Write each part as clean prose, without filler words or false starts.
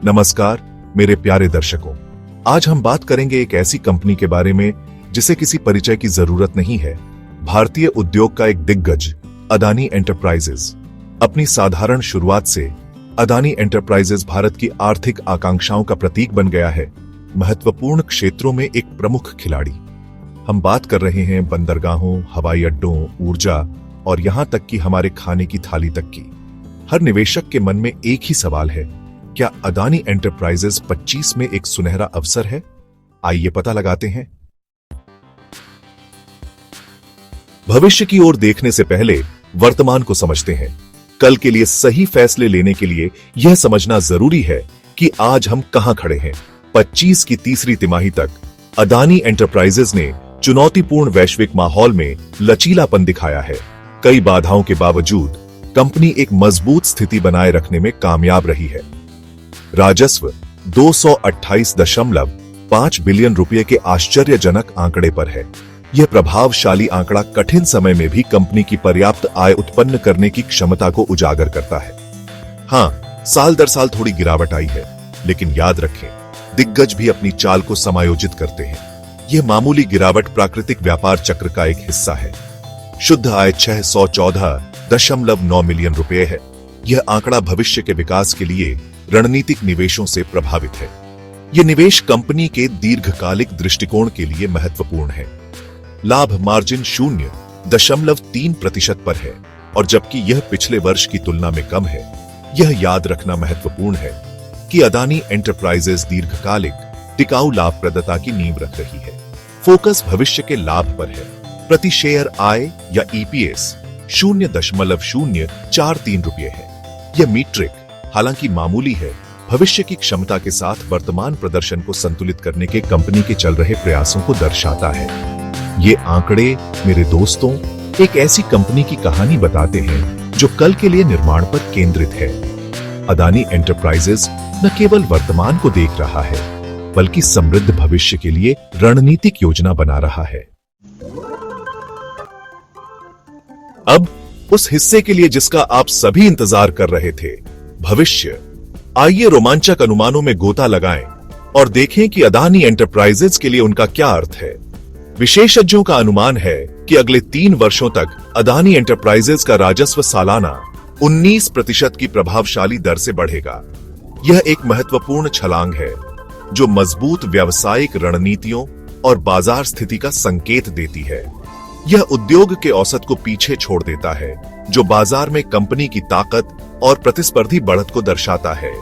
नमस्कार मेरे प्यारे दर्शकों, आज हम बात करेंगे एक ऐसी कंपनी के बारे में जिसे किसी परिचय की जरूरत नहीं है। भारतीय उद्योग का एक दिग्गज अदानी एंटरप्राइजेज। अपनी साधारण शुरुआत से अदानी एंटरप्राइजेज भारत की आर्थिक आकांक्षाओं का प्रतीक बन गया है। महत्वपूर्ण क्षेत्रों में एक प्रमुख खिलाड़ी। हम बात कर रहे हैं बंदरगाहों, हवाई अड्डों, ऊर्जा और यहां तक कि हमारे खाने की थाली तक की। हर निवेशक के मन में एक ही सवाल है, क्या अदानी एंटरप्राइजेज 25 में एक सुनहरा अवसर है? आइए पता लगाते हैं। भविष्य की ओर देखने से पहले वर्तमान को समझते हैं। कल के लिए सही फैसले लेने के लिए यह समझना जरूरी है कि आज हम कहां खड़े हैं। 25 की तीसरी तिमाही तक अदानी एंटरप्राइजेज ने चुनौतीपूर्ण वैश्विक माहौल में लचीलापन दिखाया है। कई बाधाओं के बावजूद कंपनी एक मजबूत स्थिति बनाए रखने में कामयाब रही है। राजस्व 228.5 बिलियन रुपए के आश्चर्यजनक आंकड़े पर है। यह प्रभावशाली आंकड़ा कठिन समय में भी कंपनी की पर्याप्त आय उत्पन्न करने की क्षमता को उजागर करता है। हां, साल दर साल थोड़ी गिरावट आई है, लेकिन याद रखें, दिग्गज भी अपनी चाल को समायोजित करते हैं। यह मामूली गिरावट प्राकृतिक व्यापार चक्र का एक हिस्सा है। शुद्ध आय 614.9 मिलियन रुपए है। यह आंकड़ा भविष्य के विकास के लिए रणनीतिक निवेशों से प्रभावित है। यह निवेश कंपनी के दीर्घकालिक दृष्टिकोण के लिए महत्वपूर्ण है। लाभ मार्जिन 0.3% पर है, और जबकि यह पिछले वर्ष की तुलना में कम है। यह याद रखना महत्वपूर्ण है कि अदानी एंटरप्राइजेज दीर्घकालिक टिकाऊ लाभप्रदता की नींव रख रही है। फोकस भविष्य के लाभ पर है। प्रति शेयर आय या ईपीएस 0.043 रुपये है। यह मीट्रिक हालांकि मामूली है, भविष्य की क्षमता के साथ वर्तमान प्रदर्शन को संतुलित करने के कंपनी के चल रहे प्रयासों को दर्शाता है। ये आंकड़े मेरे दोस्तों एक ऐसी कंपनी की कहानी बताते हैं जो कल के लिए निर्माण पर केंद्रित है। अदानी एंटरप्राइजेज न केवल वर्तमान को देख रहा है, बल्कि समृद्ध भविष्य के लिए रणनीतिक योजना बना रहा है। अब उस हिस्से के लिए जिसका आप सभी इंतजार कर रहे थे, भविष्य। आइए रोमांचक अनुमानों में गोता लगाएं और देखें कि अदानी एंटरप्राइजेज के लिए उनका क्या अर्थ है। विशेषज्ञों का अनुमान है कि अगले 3 वर्षों तक अदानी एंटरप्राइजेज का राजस्व सालाना 19% की प्रभावशाली दर से बढ़ेगा। यह एक महत्वपूर्ण छलांग है जो मजबूत व्यावसायिक रणनीतियों और बाजार स्थिति का संकेत देती है। यह उद्योग के औसत को पीछे छोड़ देता है, जो बाजार में कंपनी की ताकत और प्रतिस्पर्धी बढ़त को दर्शाता है।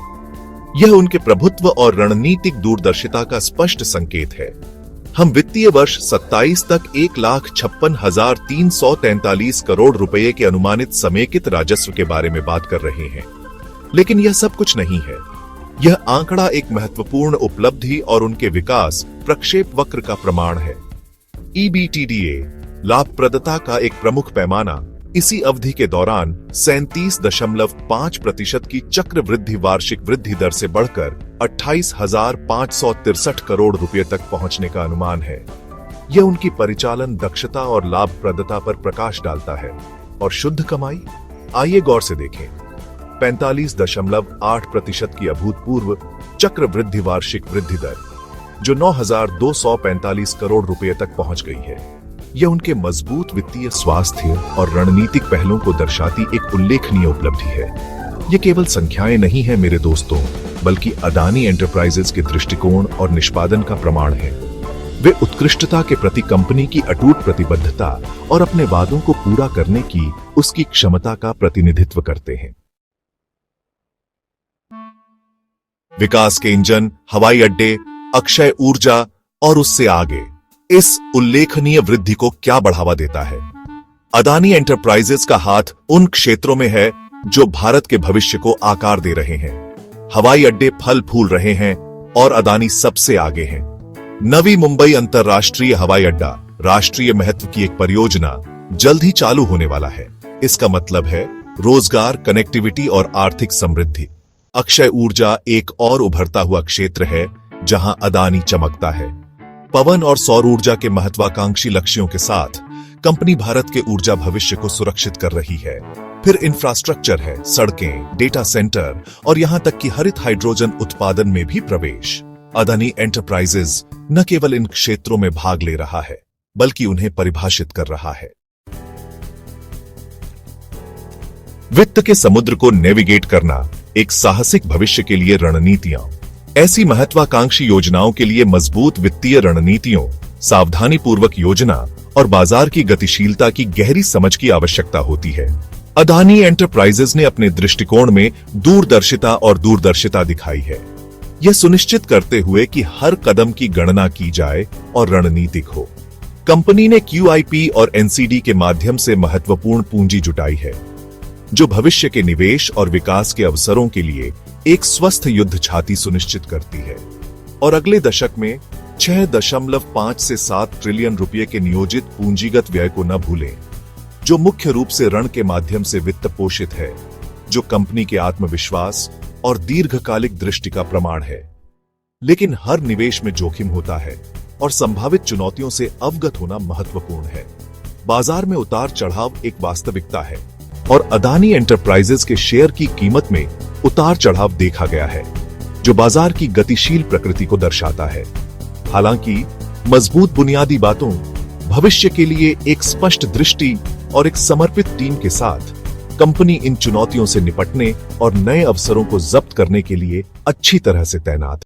यह उनके प्रभुत्व और रणनीतिक दूरदर्शिता का स्पष्ट संकेत है। हम वित्तीय वर्ष 27 तक 1,56,343 करोड़ रुपए के अनुमानित समेकित राजस्व के बारे में बात कर रहे हैं, लेकिन यह सब कुछ नहीं है। यह आंकड़ा एक महत्वपूर्ण उपलब्धि और उनके विकास प्रक्षेप वक्र का प्रमाण है। EBITDA लाभप्रदता का एक प्रमुख पैमाना इसी अवधि के दौरान 37.5% की चक्रवृद्धि वार्षिक वृद्धि दर से बढ़कर 28,563 करोड़ रुपए तक पहुंचने का अनुमान है। यह उनकी परिचालन दक्षता और लाभप्रदता पर प्रकाश डालता है। और शुद्ध कमाई, आइए गौर से देखें। 45.8% की अभूतपूर्व चक्रवृद्धि वार्षिक वृद्धि दर, जो 9,245 करोड़ रुपए तक पहुंच गई है। यह उनके मजबूत वित्तीय स्वास्थ्य और रणनीतिक पहलों को दर्शाती एक उल्लेखनीय उपलब्धि है। यह केवल संख्याएं नहीं है मेरे दोस्तों, बल्कि अदानी एंटरप्राइजेज के दृष्टिकोण और निष्पादन का प्रमाण है। वे उत्कृष्टता के प्रति कंपनी की अटूट प्रतिबद्धता और अपने वादों को पूरा करने की उसकी क्षमता का प्रतिनिधित्व करते हैं। विकास के इंजन, हवाई अड्डे, अक्षय ऊर्जा और उससे आगे इस उल्लेखनीय वृद्धि को क्या बढ़ावा देता है? अदानी एंटरप्राइजेज का हाथ उन क्षेत्रों में है जो भारत के भविष्य को आकार दे रहे हैं। हवाई अड्डे फल फूल रहे हैं और अदानी सबसे आगे हैं। नवी मुंबई अंतरराष्ट्रीय हवाई अड्डा राष्ट्रीय महत्व की एक परियोजना जल्द ही चालू होने वाला है। इसका मतलब है रोजगार, कनेक्टिविटी और आर्थिक समृद्धि। अक्षय ऊर्जा एक और उभरता हुआ क्षेत्र है जहां अदानी चमकता है। पवन और सौर ऊर्जा के महत्वाकांक्षी लक्ष्यों के साथ कंपनी भारत के ऊर्जा भविष्य को सुरक्षित कर रही है। फिर इंफ्रास्ट्रक्चर है, सड़कें, डेटा सेंटर और यहां तक कि हरित हाइड्रोजन उत्पादन में भी प्रवेश। अदानी एंटरप्राइजेज न केवल इन क्षेत्रों में भाग ले रहा है, बल्कि उन्हें परिभाषित कर रहा है। वित्त के समुद्र को नेविगेट करना, एक साहसिक भविष्य के लिए रणनीतियां। ऐसी महत्वाकांक्षी योजनाओं के लिए मजबूत वित्तीय रणनीतियों, सावधानीपूर्वक योजना और बाजार की गतिशीलता की गहरी समझ की आवश्यकता होती है। अदानी एंटरप्राइजेज ने अपने दृष्टिकोण में दूरदर्शिता दिखाई है, यह सुनिश्चित करते हुए कि हर कदम की गणना की जाए और रणनीतिक हो। कंपनी ने QIP और NCD के माध्यम से महत्वपूर्ण पूंजी जुटाई है, जो भविष्य के निवेश और विकास के अवसरों के लिए एक स्वस्थ युद्ध छाती सुनिश्चित करती है। और अगले दशक में 6.5 से 7 ट्रिलियन रुपये के नियोजित पूंजीगत व्यय को न भूलें, जो मुख्य रूप से ऋण के माध्यम से वित्त पोषित है, जो कंपनी के आत्मविश्वास और दीर्घकालिक दृष्टि का प्रमाण है। लेकिन हर निवेश में जोखिम होता है और संभावित चुनौतियों से अवगत होना महत्वपूर्ण है। बाजार में उतार चढ़ाव एक वास्तविकता है और अदानी एंटरप्राइजेज के शेयर की कीमत में उतार चढ़ाव देखा गया है, जो बाजार की गतिशील प्रकृति को दर्शाता है। हालांकि मजबूत बुनियादी बातों, भविष्य के लिए एक स्पष्ट दृष्टि और एक समर्पित टीम के साथ कंपनी इन चुनौतियों से निपटने और नए अवसरों को जब्त करने के लिए अच्छी तरह से तैनात है।